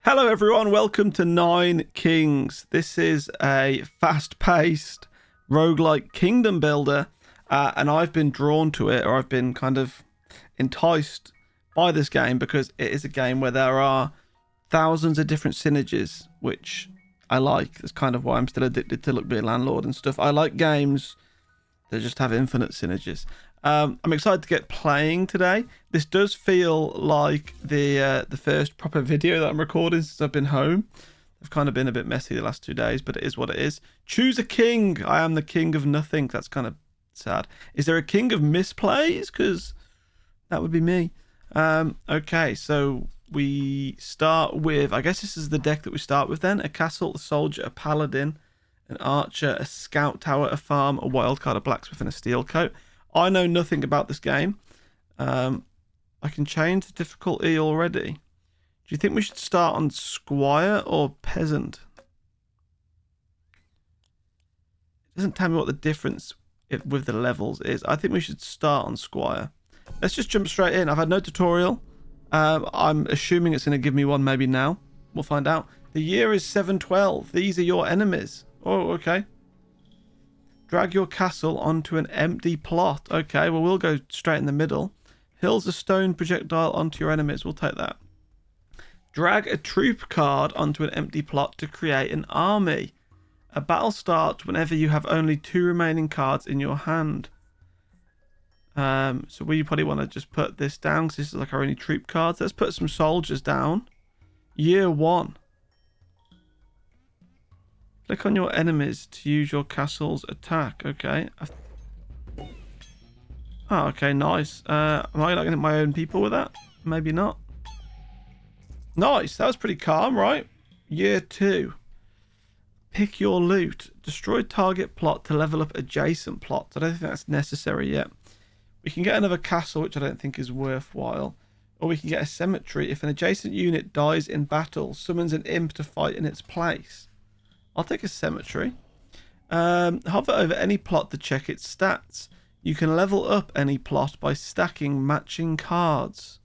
Hello everyone, welcome to Nine Kings. This is a fast-paced roguelike kingdom builder, and I've been drawn to it, or I've been kind of enticed by this game because it is a game where there are thousands of different synergies, which I like. That's kind of why I'm still addicted to being landlord and stuff. I like games that just have infinite synergies. I'm excited to get playing today. This does feel like the first proper video that I'm recording since I've been home. I've kind of been a bit messy the last 2 days, but it is what it is. Choose a king. I am the king of nothing. That's kind of sad. Is there a king of misplays? Because that would be me. Okay, so we start with, I guess this is the deck that we start with then. A castle, a soldier, a paladin, an archer, a scout tower, a farm, a wildcard, a blacksmith, and a steel coat. I know nothing about this game. I can change the difficulty already. Do you think we should start on squire or peasant? It doesn't tell me what the difference with the levels is. I think we should start on squire. Let's just jump straight in. I've had no tutorial. I'm assuming it's going to give me one maybe now. We'll find out. The year is 712. These are your enemies. Oh, okay. Drag your castle onto an empty plot. Okay, well, we'll go straight in the middle. Hurls a stone projectile onto your enemies. We'll take that. Drag a troop card onto an empty plot to create an army. A battle starts whenever you have only 2 remaining cards in your hand. So we probably want to just put this down because this is like our only troop cards. Let's put some soldiers down. Year 1. Click on your enemies to use your castle's attack. Okay. Oh, okay, nice. Am I not going to hit my own people with that? Maybe not. Nice. That was pretty calm, right? Year 2. Pick your loot. Destroy target plot to level up adjacent plots. I don't think that's necessary yet. We can get another castle, which I don't think is worthwhile. Or we can get a cemetery. If an adjacent unit dies in battle, summons an imp to fight in its place. I'll take a cemetery. Hover over any plot to check its stats. You can level up any plot by stacking matching cards.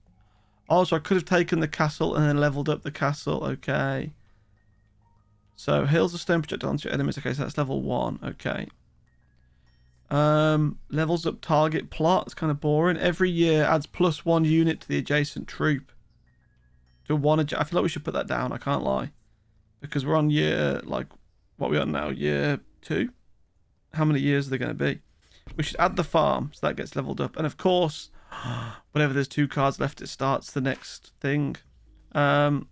Oh, so I could have taken the castle and then leveled up the castle. Okay. So, heals a stone projectile onto your enemies. Okay, so that's level 1. Okay. Levels up target plot. It's kind of boring. Every year adds +1 unit to the adjacent troop. To one I feel like we should put that down. I can't lie. Because we're on year, like, what are we on now? Year 2? How many years are there going to be? We should add the farm, so that gets leveled up. And of course, whenever there's 2 cards left, it starts the next thing. Okay,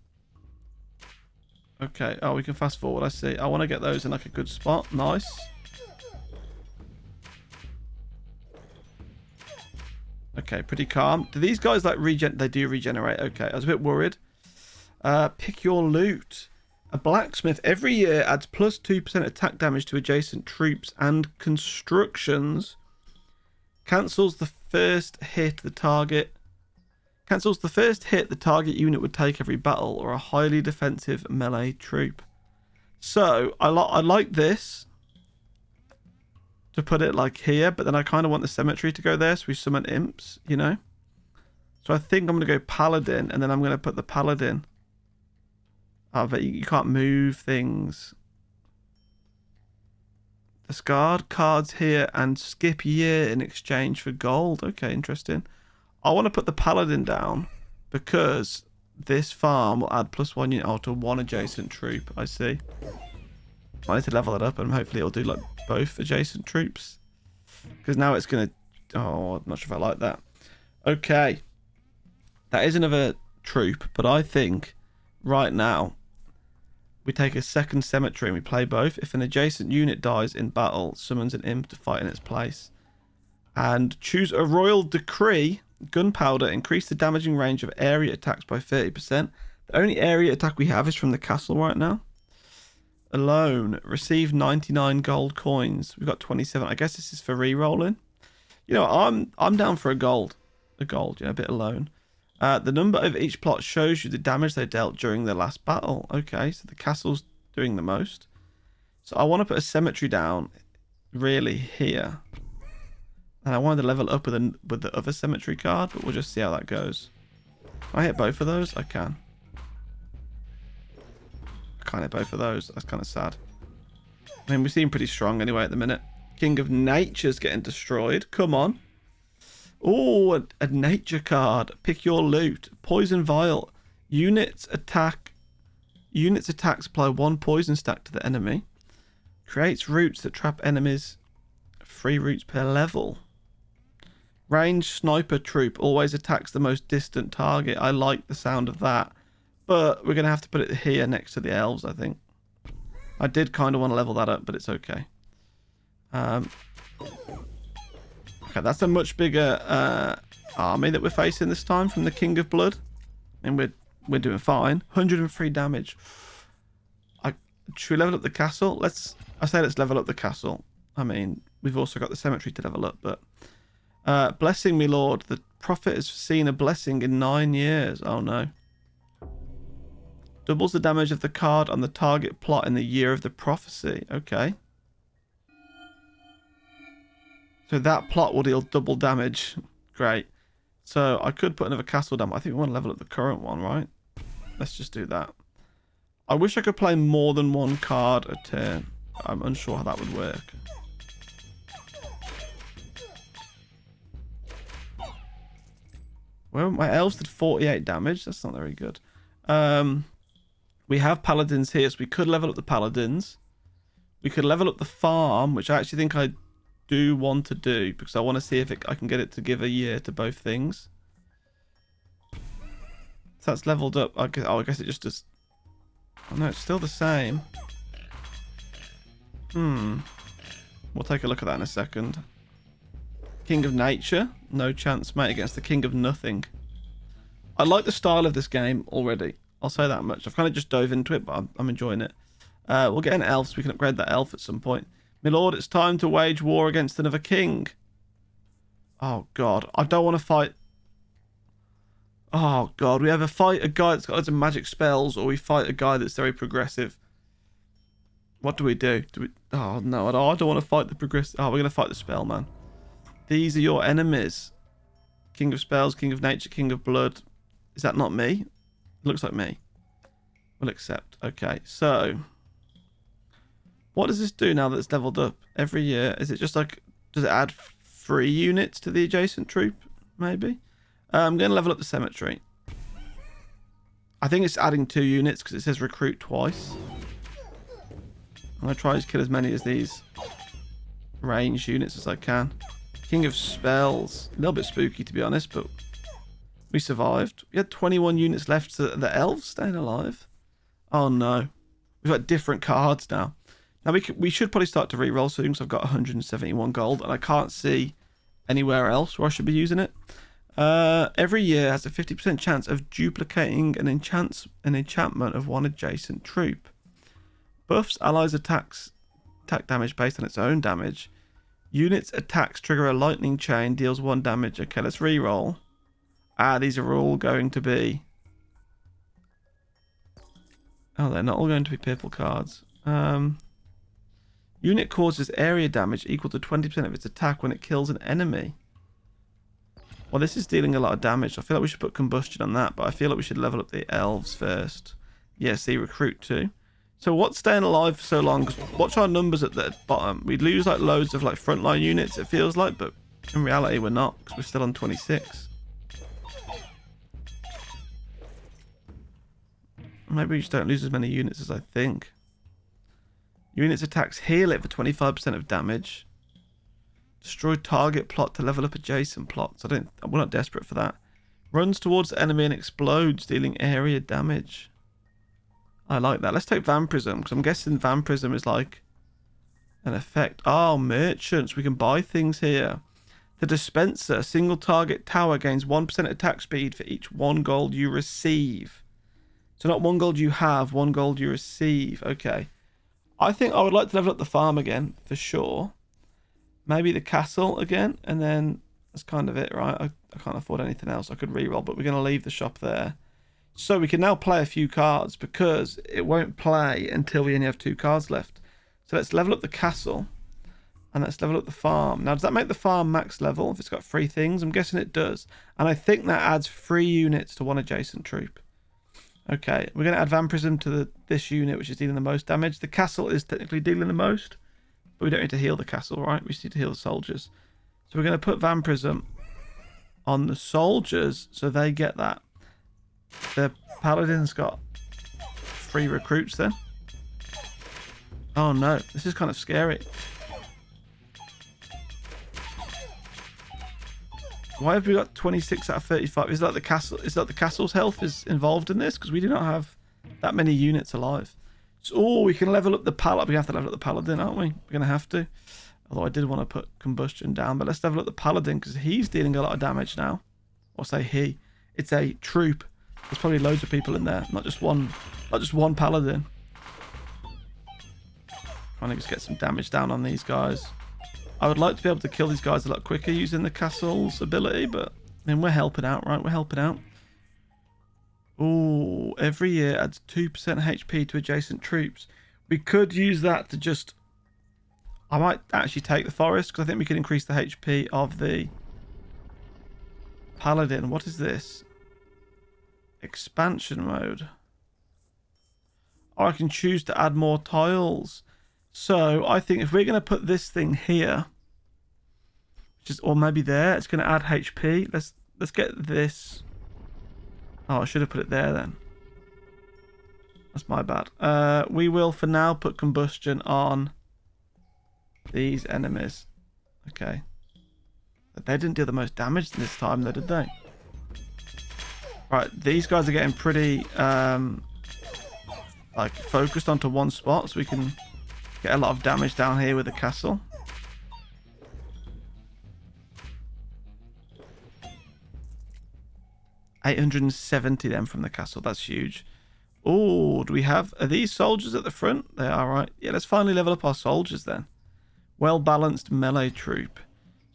oh, we can fast forward, I see. I want to get those in, like, a good spot. Nice. Okay, pretty calm. Do these guys, like, they do regenerate. Okay, I was a bit worried. Pick your loot. A blacksmith every year adds +2% attack damage to adjacent troops and constructions. Cancels the first hit the target unit would take every battle, or a highly defensive melee troop. So I like this to put it like here, but then I kind of want the cemetery to go there so we summon imps, you know. So I think I'm going to go paladin, and then I'm going to put the paladin. Oh, but you can't move things. Discard cards here and skip year in exchange for gold. Okay, interesting. I want to put the paladin down because this farm will add +1 unit to 1 adjacent troop. I see. I need to level it up and hopefully it'll do like both adjacent troops. Because now it's going to... Oh, I'm not sure if I like that. Okay. That is another troop, but I think right now we take a second cemetery and we play both. If an adjacent unit dies in battle, summons an imp to fight in its place. And choose a royal decree. Gunpowder. Increase the damaging range of area attacks by 30%. The only area attack we have is from the castle right now. Alone. Receive 99 gold coins. We've got 27. I guess this is for re-rolling. You know, I'm down for a gold. A gold, yeah, a bit alone. The number of each plot shows you the damage they dealt during the last battle. Okay, so the castle's doing the most. So I want to put a cemetery down, really, here. And I wanted to level up with the other cemetery card, but we'll just see how that goes. Can I hit both of those? I can. can't hit both of those. That's kind of sad. I mean, we seem pretty strong anyway at the minute. King of Nature's getting destroyed. Come on. Oh, a nature card. Pick your loot. Poison Vial. Units attacks apply 1 poison stack to the enemy. Creates roots that trap enemies. 3 roots per level. Ranged sniper troop always attacks the most distant target. I like the sound of that. But we're going to have to put it here next to the elves, I think. I did kind of want to level that up, but it's okay. Okay, that's a much bigger army that we're facing this time from the King of Blood. And we're doing fine. 103 damage. Should we level up the castle? I say let's level up the castle. I mean, we've also got the cemetery to level up, but... blessing, me lord. The prophet has seen a blessing in 9 years. Oh, no. Doubles the damage of the card on the target plot in the year of the prophecy. Okay. So that plot will deal double damage. Great. So I could put another castle down. I think we want to level up the current one, right? Let's just do that. I wish I could play more than 1 card a turn. I'm unsure how that would work. Well, my elves did 48 damage. That's not very good. We have paladins here, so we could level up the paladins. We could level up the farm, which I actually think I do want to do, because I want to see if I can get it to give a year to both things. So that's leveled up. I guess it just does... Oh no, it's still the same. We'll take a look at that in a second. King of Nature. No chance, mate, against the King of Nothing. I like the style of this game already. I'll say that much. I've kind of just dove into it, but I'm enjoying it. We'll get an elf so we can upgrade that elf at some point. My lord, it's time to wage war against another king. Oh, God. I don't want to fight... Oh, God. We either fight a guy that's got loads of magic spells, or we fight a guy that's very progressive. What do we do? Oh, no. I don't want to fight the progressive... Oh, we're going to fight the spell, man. These are your enemies. King of Spells, King of Nature, King of Blood. Is that not me? Looks like me. We'll accept. Okay, so... What does this do now that it's leveled up? Every year, is it just like... Does it add 3 units to the adjacent troop? Maybe? I'm going to level up the cemetery. I think it's adding 2 units because it says recruit twice. I'm going to try to kill as many as these range units as I can. King of Spells. A little bit spooky, to be honest, but we survived. We had 21 units left. So the elves staying alive. Oh, no. We've got different cards now. Now, we should probably start to re-roll soon because I've got 171 gold and I can't see anywhere else where I should be using it. Every year has a 50% chance of duplicating an enchantment of one adjacent troop. Buffs allies attack damage based on its own damage. Units attacks trigger a lightning chain, deals 1 damage. Okay, let's re-roll. These are all going to be... Oh, they're not all going to be purple cards. Unit causes area damage equal to 20% of its attack when it kills an enemy. Well, this is dealing a lot of damage. I feel like we should put combustion on that, but I feel like we should level up the elves first. Yeah, see, recruit too. So what's staying alive for so long? 'Cause watch our numbers at the bottom. We lose like loads of like frontline units, it feels like, but in reality we're not, because we're still on 26. Maybe we just don't lose as many units as I think. Units attacks heal it for 25% of damage. Destroy target plot to level up adjacent plots. We're not desperate for that. Runs towards the enemy and explodes, dealing area damage. I like that. Let's take Vampirism, because I'm guessing Vampirism is like an effect. Oh, merchants. We can buy things here. The dispenser, single target tower, gains 1% attack speed for each 1 gold you receive. So not 1 gold you have, 1 gold you receive. Okay. I think I would like to level up the farm again, for sure. Maybe the castle again, and then that's kind of it, right? I can't afford anything else. I could reroll, but we're going to leave the shop there. So we can now play a few cards, because it won't play until we only have 2 cards left. So let's level up the castle, and let's level up the farm. Now, does that make the farm max level if it's got 3 things? I'm guessing it does. And I think that adds 3 units to 1 adjacent troop. Okay, we're going to add vampirism to this unit, which is dealing the most damage. The castle is technically dealing the most, but we don't need to heal the castle, right? We just need to heal the soldiers. So we're going to put vampirism on the soldiers so they get that. The paladin's got 3 recruits then. Oh no, this is kind of scary. Why have we got 26 out of 35? Is that the castle? Is that the castle's health is involved in this? Because we do not have that many units alive. So, oh, we can level up the paladin. We have to level up the paladin, aren't we? We're going to have to. Although I did want to put combustion down, but let's level up the paladin because he's dealing a lot of damage now. Or say he. It's a troop. There's probably loads of people in there, not just one paladin. Trying to just get some damage down on these guys. I would like to be able to kill these guys a lot quicker using the castle's ability, but I mean, we're helping out, right? We're helping out. Oh, every year adds 2% HP to adjacent troops. We could use that to just... I might actually take the forest, because I think we can increase the HP of the paladin. What is this? Expansion mode. Oh, I can choose to add more tiles. So I think if we're going to put this thing here, or maybe there, it's going to add HP. Let's get this. Oh, I should have put it there then. That's my bad. We will for now put combustion on these enemies. Okay. They didn't do the most damage this time though, did they? Right, these guys are getting pretty like focused onto one spot, so we can get a lot of damage down here with the castle. $870 then from the castle. That's huge. Oh, do we have... Are these soldiers at the front? They are, right. Yeah, let's finally level up our soldiers then. Well-balanced melee troop.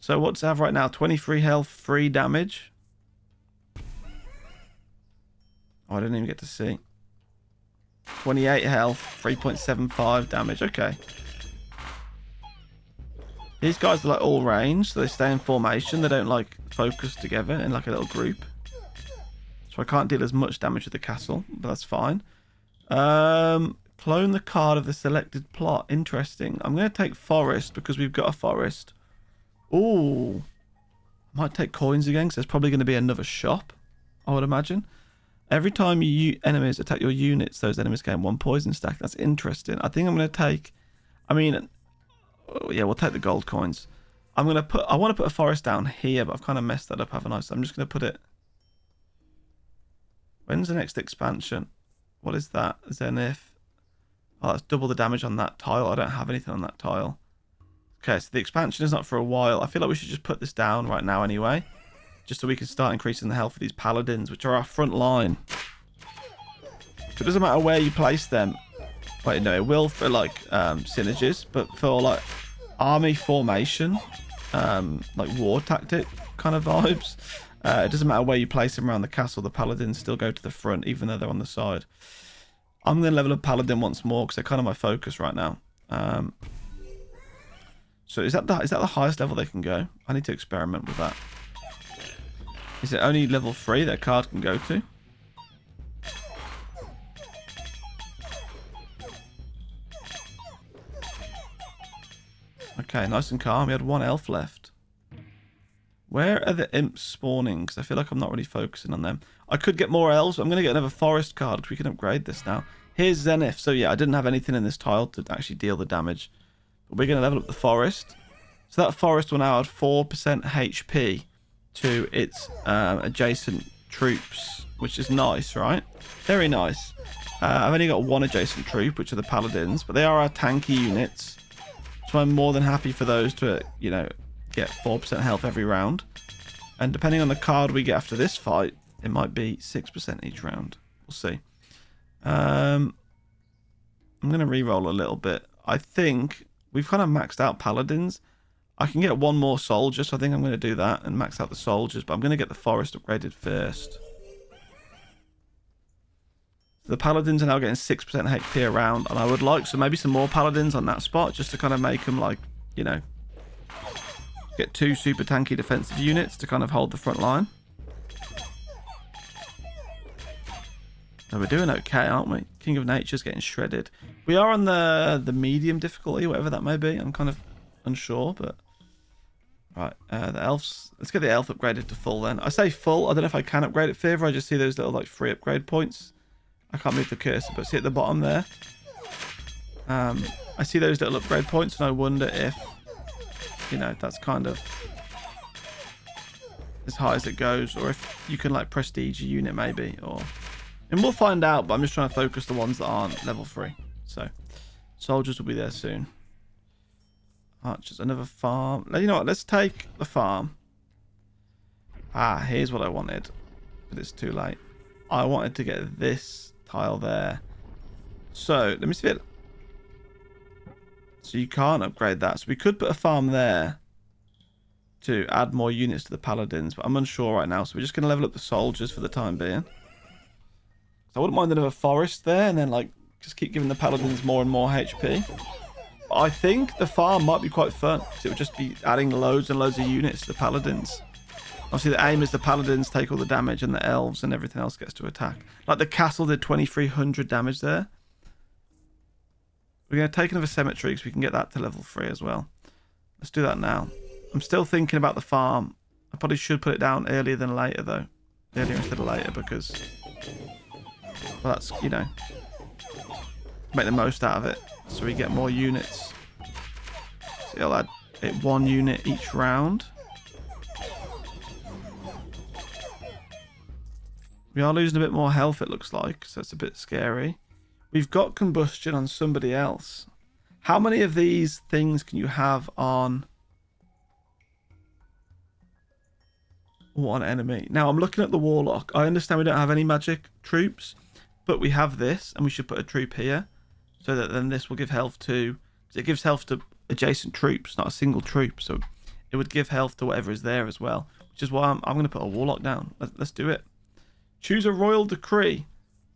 So what's it have right now? 23 health, 3 damage. Oh, I didn't even get to see. 28 health, 3.75 damage. Okay. These guys are like all range, so they stay in formation. They don't like focus together in like a little group. So I can't deal as much damage with the castle, but that's fine. Clone the card of the selected plot. Interesting. I'm going to take forest because we've got a forest. Ooh. I might take coins again because there's probably going to be another shop, I would imagine. Every time enemies attack your units, those enemies gain 1 poison stack. That's interesting. I think I'm going to take... I mean... Yeah, we'll take the gold coins. I want to put a forest down here, but I've kind of messed that up, haven't I? So I'm just going to put it... When's the next expansion? What is that? Zenith. Oh, that's double the damage on that tile. I don't have anything on that tile. Okay, so the expansion is not for a while. I feel like we should just put this down right now anyway. Just so we can start increasing the health of these paladins, which are our front line. So it doesn't matter where you place them. Wait, no, it will for like synergies, but for like army formation, like war tactic kind of vibes, it doesn't matter where you place them around the castle. The paladins still go to the front, even though they're on the side. I'm going to level up paladin once more because they're kind of my focus right now. So is that the highest level they can go? I need to experiment with that. Is it only level 3 that card can go to? Okay, nice and calm. We had 1 elf left. Where are the imps spawning? Because I feel like I'm not really focusing on them. I could get more elves, but I'm going to get another forest card because we can upgrade this now. Here's Zenith. So yeah, I didn't have anything in this tile to actually deal the damage. But we're going to level up the forest. So that forest will now add 4% HP to its adjacent troops, which is nice, right? Very nice. I've only got 1 adjacent troop, which are the paladins, but they are our tanky units. So I'm more than happy for those to, you know, get 4% health every round. And depending on the card we get after this fight, it might be 6% each round. We'll see. I'm going to re-roll a little bit. I think we've kind of maxed out paladins. I can get 1 more soldier, so I think I'm going to do that and max out the soldiers, but I'm going to get the forest upgraded first. So the paladins are now getting 6% HP around, and I would like maybe some more paladins on that spot, just to kind of make them, like, you know, get 2 super tanky defensive units to kind of hold the front line. So we're doing okay, aren't we? King of Nature's getting shredded. We are on the medium difficulty, whatever that may be. I'm kind of unsure, but... Right, the elves. Let's get the elf upgraded to full then. I say full. I don't know if I can upgrade it further. I just see those little like free upgrade points. I can't move the cursor, but see at the bottom there. I see those little upgrade points, and I wonder if, you know, that's kind of as high as it goes, or if you can like prestige a unit maybe, or... And we'll find out, but I'm just trying to focus the ones that aren't level 3. So, soldiers will be there soon. Archers, another farm. You know what? Let's take the farm. Ah, here's what I wanted. But it's too late. I wanted to get this tile there. So, let me see it. So you can't upgrade that. So we could put a farm there to add more units to the paladins. But I'm unsure right now. So we're just going to level up the soldiers for the time being. So I wouldn't mind another forest there. And then like just keep giving the paladins more and more HP. I think the farm might be quite fun, because it would just be adding loads and loads of units to the paladins. Obviously, the aim is the paladins take all the damage, and the elves and everything else gets to attack. Like the castle did 2,300 damage there. We're going to take another cemetery, because we can get that to level 3 as well. Let's do that now. I'm still thinking about the farm. I probably should put it down earlier than later, though. Earlier instead of later, because... Well, that's, you know... Make the most out of it. So we get more units. So I'll add it 1 unit each round. We are losing a bit more health, it looks like, so it's a bit scary. We've got combustion on somebody else. How many of these things can you have on one enemy? Now, I'm looking at the warlock. I understand we don't have any magic troops, but we have this, and we should put a troop here. So that then this will give health to... It gives health to adjacent troops, not a single troop. So it would give health to whatever is there as well. Which is why I'm going to put a warlock down. Let's do it. Choose a royal decree.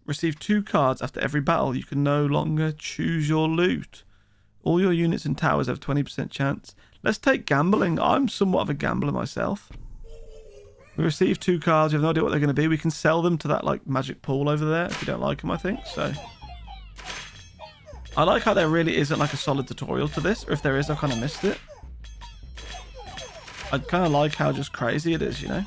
Receive 2 cards after every battle. You can no longer choose your loot. All your units and towers have 20% chance. Let's take gambling. I'm somewhat of a gambler myself. We receive 2 cards. We have no idea what they're going to be. We can sell them to that like magic pool over there if you don't like them, I think. So... I like how there really isn't like a solid tutorial to this, or if there is, I kind of missed it. I kind of like how just crazy it is, you know?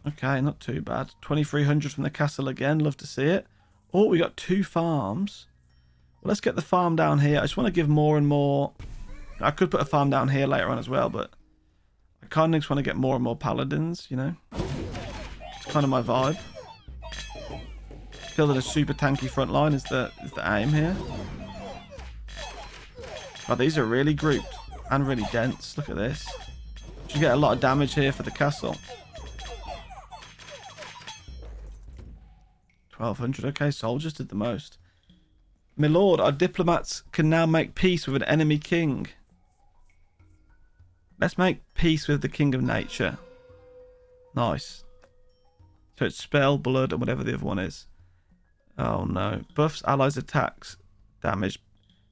Okay, not too bad. 2,300 from the castle again, love to see it. Oh, we got 2 farms. Well, let's get the farm down here. I just want to give more and more... I could put a farm down here later on as well, but... I kind of just want to get more and more paladins, you know? Kind of my vibe. Building a super tanky front line is the aim here. Oh, these are really grouped and really dense. Look at this. You get a lot of damage here for the castle. 1,200. Okay, soldiers did the most. My lord, our diplomats can now make peace with an enemy king. Let's make peace with the king of nature. Nice. So it's spell, blood, and whatever the other one is. Oh no. Buffs, allies, attacks, damage.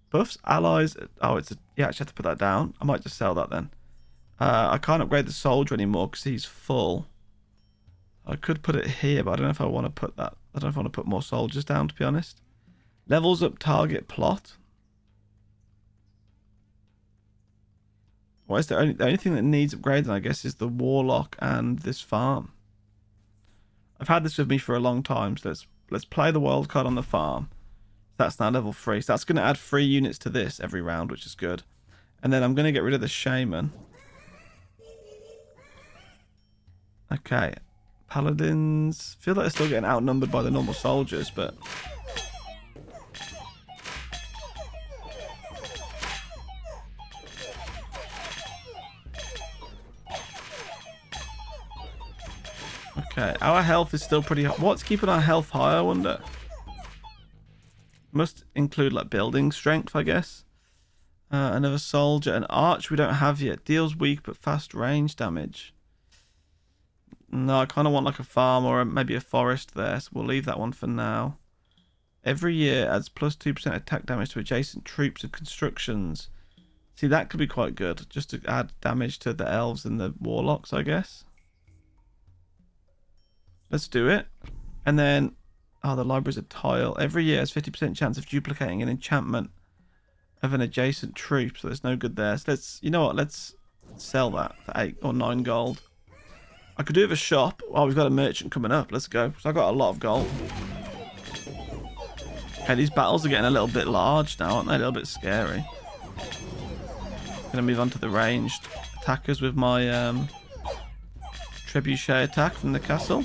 Buffs, allies... Oh, it's a... Yeah, I actually have to put that down. I might just sell that then. I can't upgrade the soldier anymore because he's full. I could put it here, but I don't know if I want to put that. I don't know if I want to put more soldiers down, to be honest. Levels up target plot. What is the only thing that needs upgrading, I guess, is the warlock and this farm. I've had this with me for a long time, so let's play the wild card on the farm. That's now level 3. So that's going to add 3 units to this every round, which is good. And then I'm going to get rid of the shaman. Okay. Paladins. Feel like they're still getting outnumbered by the normal soldiers, but... Okay, our health is still pretty high. What's keeping our health high, I wonder? Must include, like, building strength, I guess. Another soldier. An arch we don't have yet. Deals weak but fast range damage. No, I kind of want, like, a farm or maybe a forest there, so we'll leave that one for now. Every year adds plus 2% attack damage to adjacent troops and constructions. See, that could be quite good, just to add damage to the elves and the warlocks, I guess. Let's do it. And then, oh, the library's a tile. Every year has 50% chance of duplicating an enchantment of an adjacent troop, so there's no good there. So let's, you know what, let's sell that for 8 or 9 gold. I could do it with a shop. Oh, we've got a merchant coming up. Let's go. So I got a lot of gold. Okay, these battles are getting a little bit large now, aren't they? A little bit scary. Gonna move on to the ranged attackers with my trebuchet attack from the castle.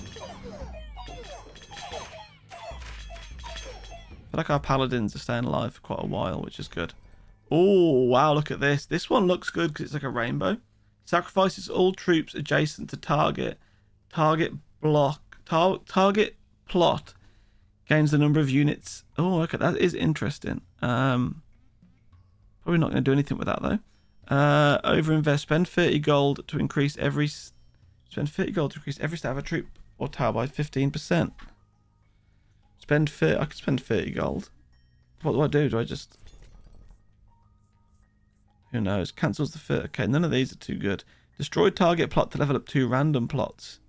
I feel like our paladins are staying alive for quite a while, which is good. Oh, wow, look at this. This one looks good because it's like a rainbow. Sacrifices all troops adjacent to target. Target plot gains the number of units. Oh, okay, that is interesting. Probably not going to do anything with that, though. Overinvest. Spend 30 gold to increase every... Spend 30 gold to increase every stat of a troop or tower by 15%. Spend 30... I could spend 30 gold. What do I do? Do I just... Who knows? Cancels the fit. Okay, none of these are too good. Destroy target plot to level up 2 random plots.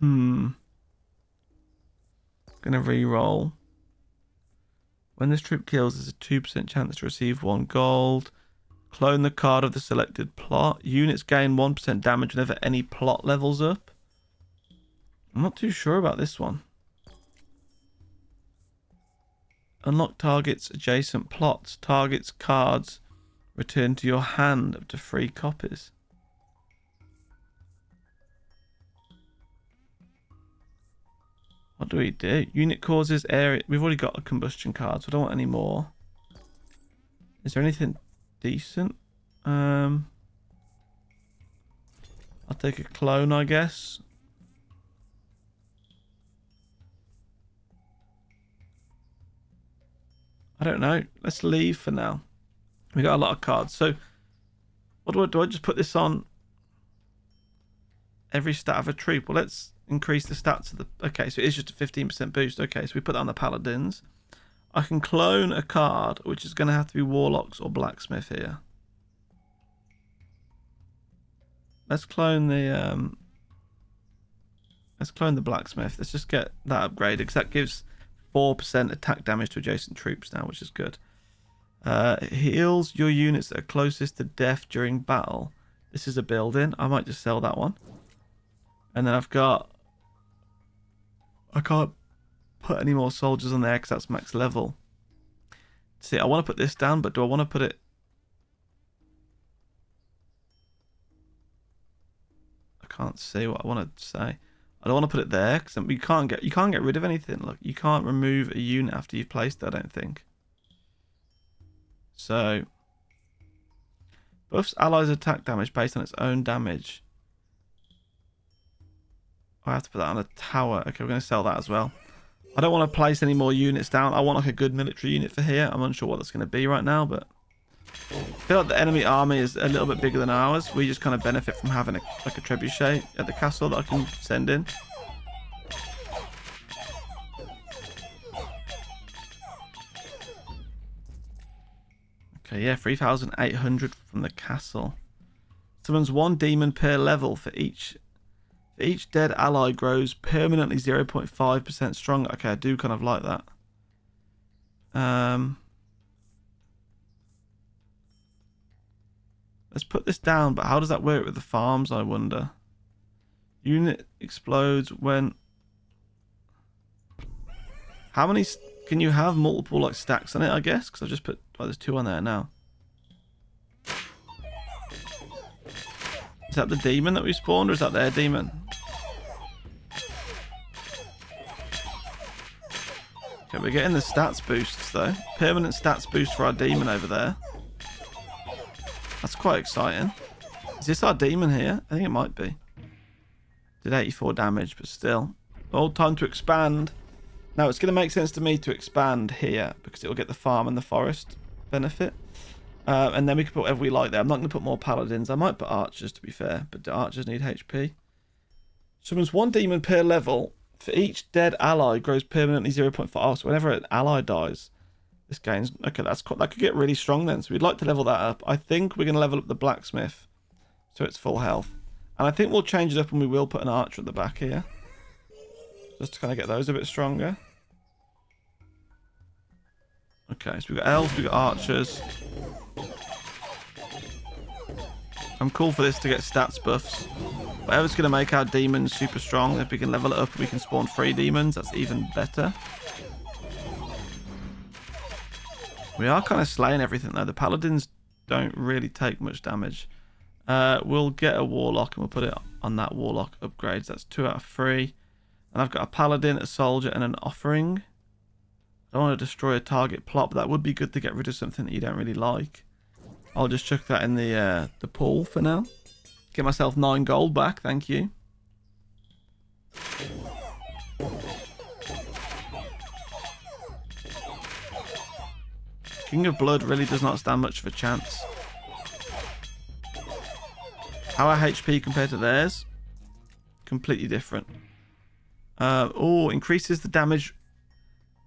Gonna re-roll. When this troop kills, there's a 2% chance to receive 1 gold. Clone the card of the selected plot. Units gain 1% damage whenever any plot levels up. I'm not too sure about this one. Unlock targets, adjacent plots, targets, cards. Return to your hand up to 3 copies. What do we do? Unit causes area. We've already got a combustion card, so I don't want any more. Is there anything decent? I'll take a clone, I guess. I don't know. Let's leave for now. We got a lot of cards. So, what do I just put this on? Every stat of a troop. Well, let's increase the stats of the... Okay, so it is just a 15% boost. Okay, so we put that on the paladins. I can clone a card, which is going to have to be warlocks or blacksmith here. Let's clone the... Let's clone the blacksmith. Let's just get that upgraded, because that gives 4% attack damage to adjacent troops now, which is good. Heals your units that are closest to death during battle. This is a building. I might just sell that one. And then I've got... I can't put any more soldiers on there because that's max level. See, I want to put this down, but do I want to put it... I can't see what I want to say. I don't want to put it there because you can't get rid of anything. Look, you can't remove a unit after you've placed it, I don't think. So, buffs allies attack damage based on its own damage. I have to put that on a tower. Okay, we're going to sell that as well. I don't want to place any more units down. I want like a good military unit for here. I'm unsure what that's going to be right now, but I feel like the enemy army is a little bit bigger than ours. We just kind of benefit from having a trebuchet at the castle that I can send in. Okay, yeah, 3,800 from the castle. Summons 1 demon per level for each dead ally grows permanently 0.5% stronger. Okay, I do kind of like that. Let's put this down, but how does that work with the farms, I wonder? Unit explodes when... How many... Can you have multiple like stacks on it, I guess? Because I've just put... Oh, there's 2 on there now. Is that the demon that we spawned, or is that their demon? Okay, we're getting the stats boosts, though. Permanent stats boost for our demon over there. That's quite exciting. Is this our demon here? I think it might be. Did 84 damage, but still. Old time to expand. Now, it's going to make sense to me to expand here, because it will get the farm and the forest benefit. And then we can put whatever we like there. I'm not going to put more paladins. I might put archers, to be fair, but do archers need HP? Summons 1 demon per level For each dead ally grows permanently 0.5. Oh, so whenever an ally dies, this gains. Okay, that could get really strong then. So we'd like to level that up. I think we're going to level up the blacksmith so it's full health. And I think we'll change it up and we will put an archer at the back here. Just to kind of get those a bit stronger. Okay, so we've got elves, we've got archers. I'm cool for this to get stats buffs. Whatever's going to make our demons super strong, if we can level it up, we can spawn 3 demons. That's even better. We are kind of slaying everything though. The paladins don't really take much damage. We'll get a warlock and we'll put it on that warlock upgrades. That's 2 out of 3. And I've got a paladin, a soldier, and an offering. I don't want to destroy a target plot, but that would be good to get rid of something that you don't really like. I'll just chuck that in the pool for now. Get myself 9 gold back, thank you. King of Blood really does not stand much of a chance. Our HP compared to theirs, completely different. Oh, increases the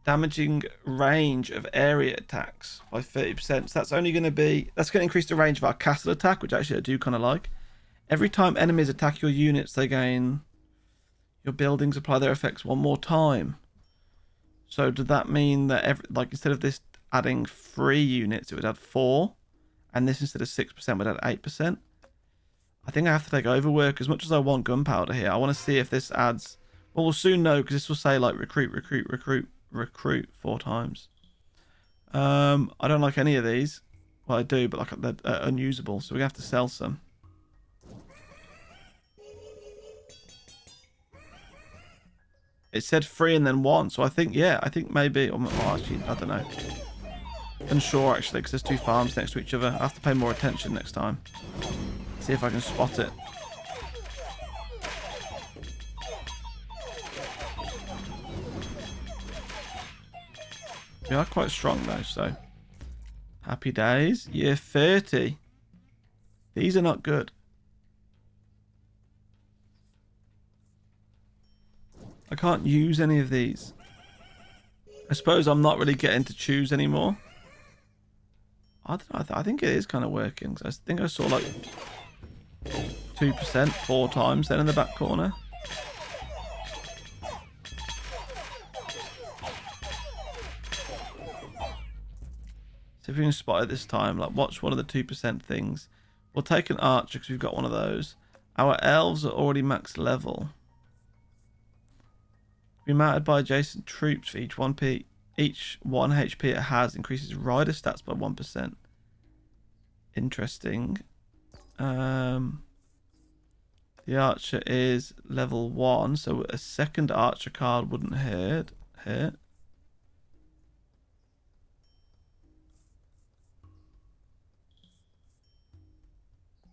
damaging range of area attacks by 30%. So that's only going to be, that's going to increase the range of our castle attack, which actually I do kind of like. Every time enemies attack your units, they gain, your buildings apply their effects 1 more time. So does that mean that instead of this adding 3 units, it would add 4, and this instead of 6% would add 8%? I think I have to take overwork. As much as I want gunpowder here, I want to see if this adds. Well, we'll soon know, because this will say like recruit 4 times. I don't like any of these. Well, I do, but like they're unusable, so we have to sell some. It said 3 and then 1, so I think, yeah, I think maybe, or actually, I don't know. Unsure actually, because there's 2 farms next to each other. I have to pay more attention next time. See if I can spot it. We are quite strong though, so happy days. Year 30. These are not good. I can't use any of these. I suppose I'm not really getting to choose anymore. I don't know, I think it is kind of working. I think I saw like 2% 4 times then in the back corner. See if we can spot it this time. Like, watch one of the 2% things. We'll take an archer because we've got one of those. Our elves are already max level. Be mounted by adjacent troops for each 1 HP it has increases rider stats by 1%. Interesting. The archer is level 1, so a second archer card wouldn't hurt.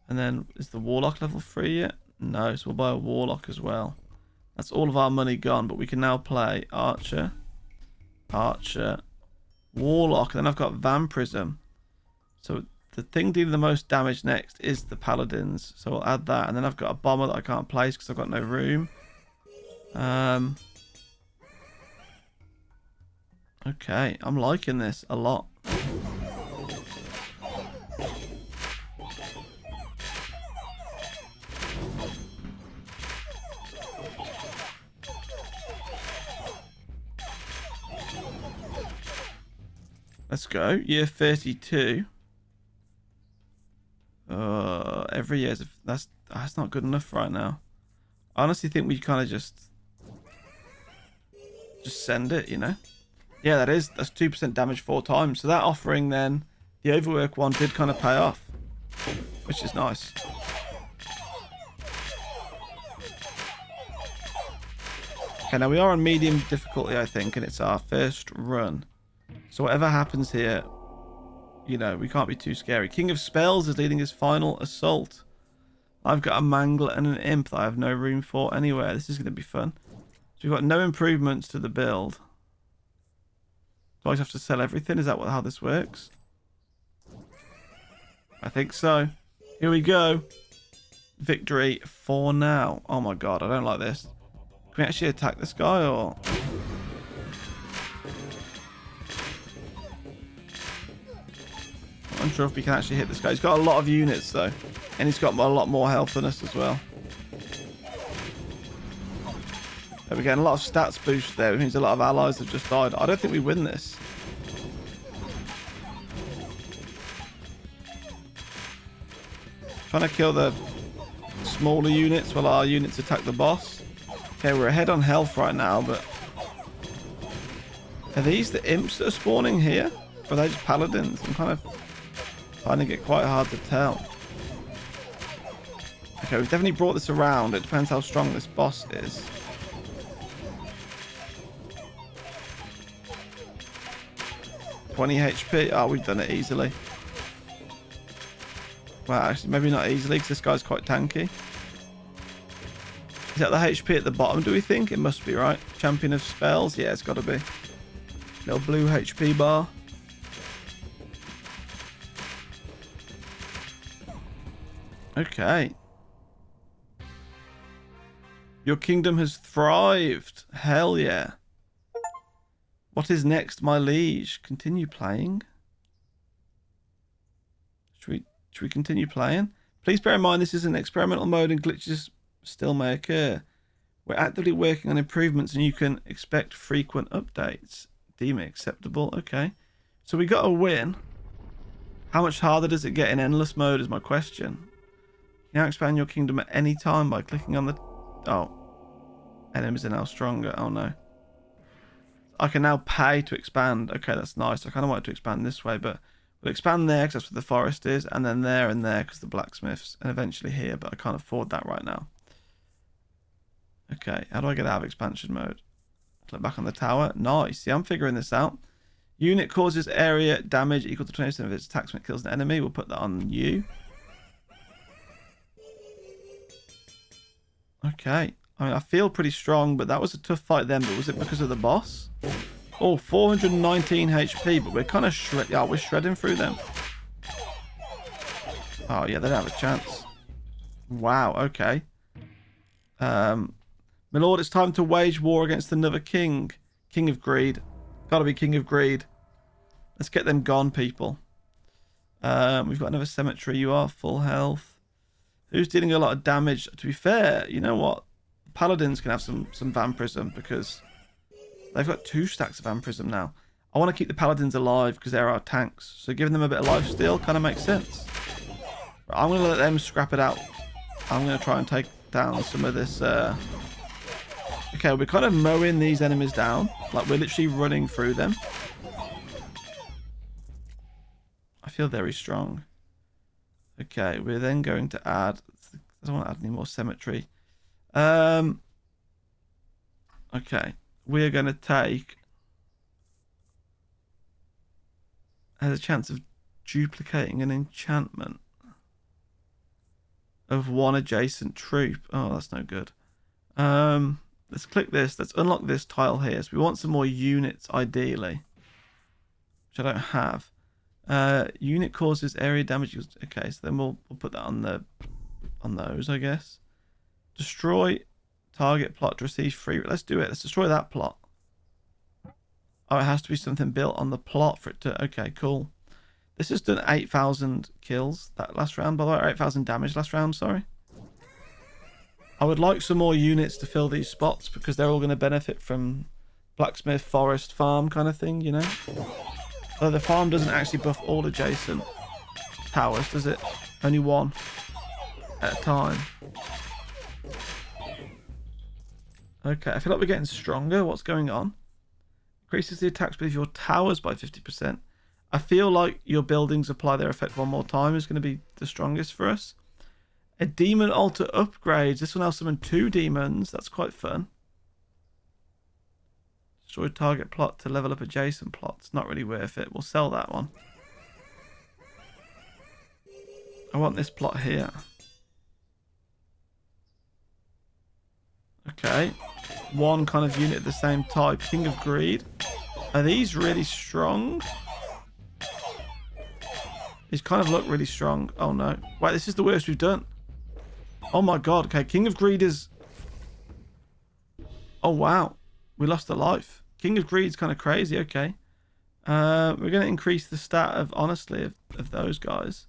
And then, is the warlock level 3 yet? No, so we'll buy a warlock as well. That's all of our money gone, but we can now play archer, warlock, and then I've got vampirism. So the thing dealing the most damage next is the paladins. So I'll add that, and then I've got a bomber that I can't place because I've got no room. Okay, I'm liking this a lot. Let's go. Year 32. Every year, that's not good enough right now. I honestly think we kind of just send it, you know? Yeah, that's 2% damage 4 times. So that offering then, the overwork one did kind of pay off, which is nice. Okay, now we are on medium difficulty, I think, and it's our first run. So whatever happens here, you know, we can't be too scary. King of Spells is leading his final assault. I've got a Mangler and an Imp that I have no room for anywhere. This is going to be fun. So we've got no improvements to the build. Do I just have to sell everything? Is that how this works? I think so. Here we go. Victory for now. Oh my god, I don't like this. Can we actually attack this guy, or? I'm unsure if we can actually hit this guy. He's got a lot of units, though. And he's got a lot more health than us as well. There we go. And a lot of stats boost there. It means a lot of allies have just died. I don't think we win this. Trying to kill the smaller units while our units attack the boss. Okay, we're ahead on health right now, but... Are these the imps that are spawning here? Or are they just paladins? I'm kind of finding it quite hard to tell. Okay, we've definitely brought this around. It depends how strong this boss is. $20 HP. Oh, we've done it easily. Well, actually, maybe not easily, because this guy's quite tanky. Is that the HP at the bottom, do we think? It must be, right? Champion of spells? Yeah, it's got to be. Little blue HP bar. Okay. Your kingdom has thrived. Hell yeah. What is next, my liege? Continue playing. Should we continue playing? Please bear in mind this is an experimental mode and glitches still may occur. We're actively working on improvements and you can expect frequent updates. Deem it acceptable. Okay. So we got a win. How much harder does it get in endless mode is my question. You now expand your kingdom at any time by clicking on the... Oh. Enemies are now stronger. Oh no. I can now pay to expand. Okay, that's nice. I kind of want to expand this way, but we'll expand there because that's where the forest is, and then there and there because the blacksmiths, and eventually here, but I can't afford that right now. Okay, how do I get out of expansion mode? Click back on the tower. Nice. See, I'm figuring this out. Unit causes area damage equal to 20% of its attacks when it kills an enemy. We'll put that on you. Okay. I mean, I feel pretty strong, but that was a tough fight then. But was it because of the boss? Oh, 419 HP, but we're kind of we're shredding through them. Oh, yeah, they don't have a chance. Wow, okay. My lord, it's time to wage war against another king. King of Greed. Gotta be King of Greed. Let's get them gone, people. We've got another cemetery. You are full health. Who's dealing a lot of damage? To be fair, you know what? Paladins can have some vampirism because they've got 2 stacks of vampirism now. I want to keep the paladins alive because they're our tanks. So giving them a bit of lifesteal kind of makes sense. I'm going to let them scrap it out. I'm going to try and take down some of this... Okay, we're kind of mowing these enemies down. Like, we're literally running through them. I feel very strong. Okay, we're then going to add... I don't want to add any more cemetery. Okay, we're going to take... Has a chance of duplicating an enchantment of 1 adjacent troop. Oh, that's no good. Let's click this. Let's unlock this tile here. So we want some more units, ideally, which I don't have. Unit causes area damage. Okay, so then we'll put that on those, I guess. Destroy target plot to receive free. Let's do it. Let's destroy that plot. Oh, it has to be something built on the plot for it to... Okay, cool. This has done 8,000 kills that last round, by the way. Or 8,000 damage last round, sorry. I would like some more units to fill these spots because they're all going to benefit from blacksmith, forest, farm kind of thing, you know? Although the farm doesn't actually buff all adjacent towers, does it? Only 1 at a time. Okay, I feel like we're getting stronger. What's going on? Increases the attack speed of your towers by 50%. I feel like your buildings apply their effect 1 more time is going to be the strongest for us. A demon altar upgrades. This will now summon 2 demons. That's quite fun. Destroy target plot to level up adjacent plots. Not really worth it. We'll sell that one. I want this plot here. Okay. 1 kind of unit of the same type. King of Greed. Are these really strong? These kind of look really strong. Oh no. Wait, this is the worst we've done. Oh my god. Okay, King of Greed is... Oh, wow. We lost a life. King of Greed's kind of crazy. Okay. We're going to increase the stat of, honestly, of those guys.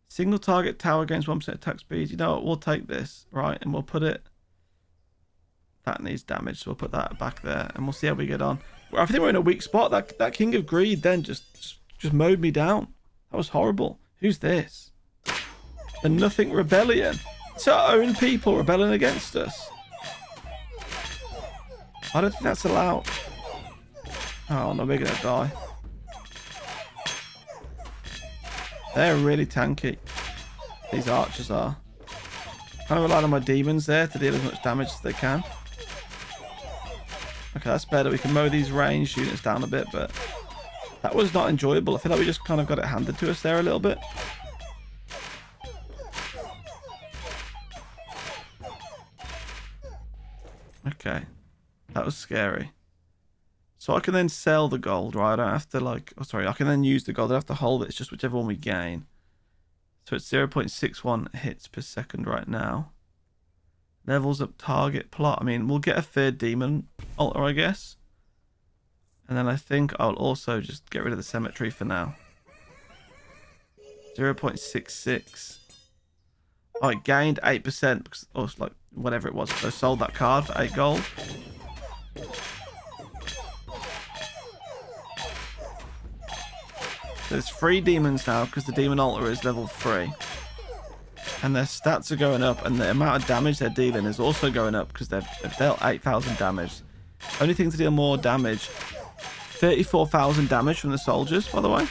Single target tower gains 1% attack speed. You know what? We'll take this, right? And we'll put it... That needs damage, so we'll put that back there. And we'll see how we get on. I think we're in a weak spot. That King of Greed then just mowed me down. That was horrible. Who's this? The Nothing Rebellion. It's our own people rebelling against us. I don't think that's allowed. Oh, no, we're going to die. They're really tanky. These archers are. Kind of relying on my demons there to deal as much damage as they can. Okay, that's better. We can mow these ranged units down a bit, but that was not enjoyable. I feel like we just kind of got it handed to us there a little bit. Okay. That was scary. So I can then sell the gold, right? I don't have to like... Oh, sorry. I can then use the gold. I don't have to hold it. It's just whichever one we gain. So it's 0.61 hits per second right now. Levels up target plot. I mean, we'll get a third demon altar, I guess. And then I think I'll also just get rid of the cemetery for now. 0.66. Oh, it gained 8% because, or like whatever it was. So I sold that card for 8 gold. There's 3 demons now because the demon altar is level 3. And their stats are going up, and the amount of damage they're dealing is also going up because they've dealt 8,000 damage. Only thing to deal more damage. 34,000 damage from the soldiers, by the way.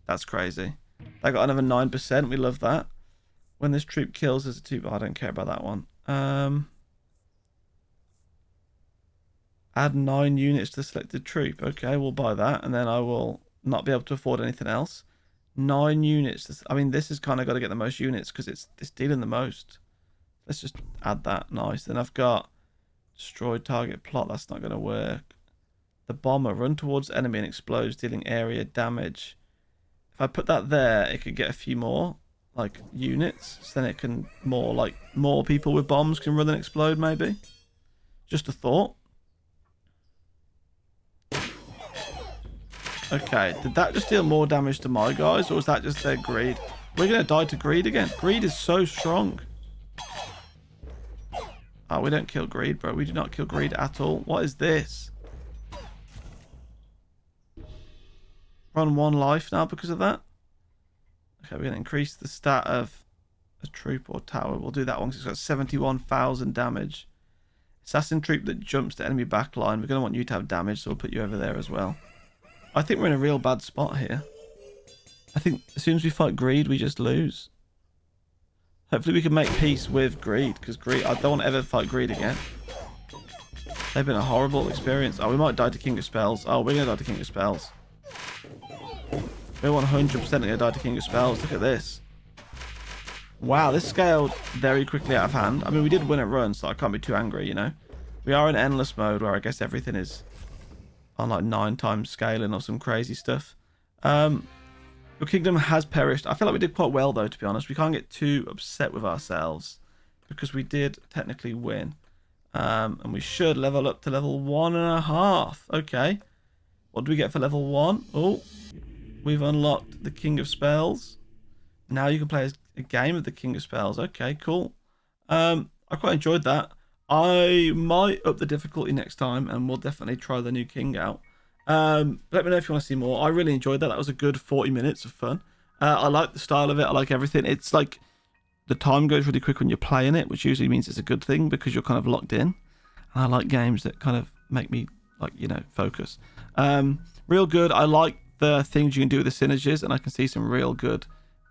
That's crazy. They got another 9%. We love that. When this troop kills, there's a 2... I don't care about that one. Add 9 units to the selected troop. Okay, we'll buy that, and then I will not be able to afford anything else. 9 units. I mean, this has kind of got to get the most units because it's dealing the most. Let's just add that. Nice. Then I've got destroyed target plot. That's not going to work. The bomber. Run towards enemy and explodes, dealing area damage. If I put that there, it could get a few more like units. So then it can more people with bombs can run and explode maybe. Just a thought. Okay, did that just deal more damage to my guys, or was that just their greed? We're going to die to greed again. Greed is so strong. Oh, we don't kill greed, bro. We do not kill greed at all. What is this? We're on 1 life now because of that. Okay, we're going to increase the stat of a troop or tower. We'll do that one because it's got 71,000 damage. Assassin troop that jumps to enemy backline. We're going to want you to have damage, so we'll put you over there as well. I think we're in a real bad spot here. I think as soon as we fight greed, we just lose. Hopefully we can make peace with greed, because greed, I don't want to ever fight greed again. They've been a horrible experience. Oh, we might die to King of Spells. Oh, we're going to die to King of Spells. We're 100% going to die to King of Spells. Look at this. Wow, this scaled very quickly out of hand. I mean, we did win a run, so I can't be too angry, you know. We are in endless mode, where I guess everything is on like 9 times scaling or some crazy stuff. Your kingdom has perished. I feel like we did quite well though, to be honest. We can't get too upset with ourselves because we did technically win. And we should level up to level 1.5. Okay. What do we get for level 1? Oh, we've unlocked the King of Spells. Now you can play a game of the King of Spells. Okay, cool. I quite enjoyed that. I might up the difficulty next time, and we'll definitely try the new king out. Let me know if you want to see more. I really enjoyed that. That was a good 40 minutes of fun. I like the style of it. I like everything. It's like the time goes really quick when you're playing it, which usually means it's a good thing because you're kind of locked in. And I like games that kind of make me, like, you know, focus. Real good. I like the things you can do with the synergies, and I can see some real good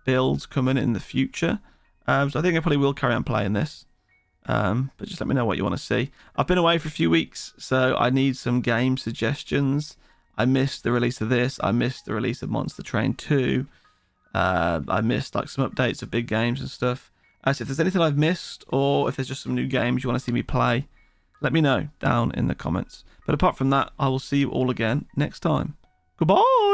builds coming in the future. So I think I probably will carry on playing this. But just let me know what you want to see. I've been away for a few weeks, so I need some game suggestions. I missed the release of this. I missed the release of Monster Train 2. I missed like some updates of big games and stuff. So if there's anything I've missed, or if there's just some new games you want to see me play, let me know down in the comments. But apart from that, I will see you all again next time. Goodbye!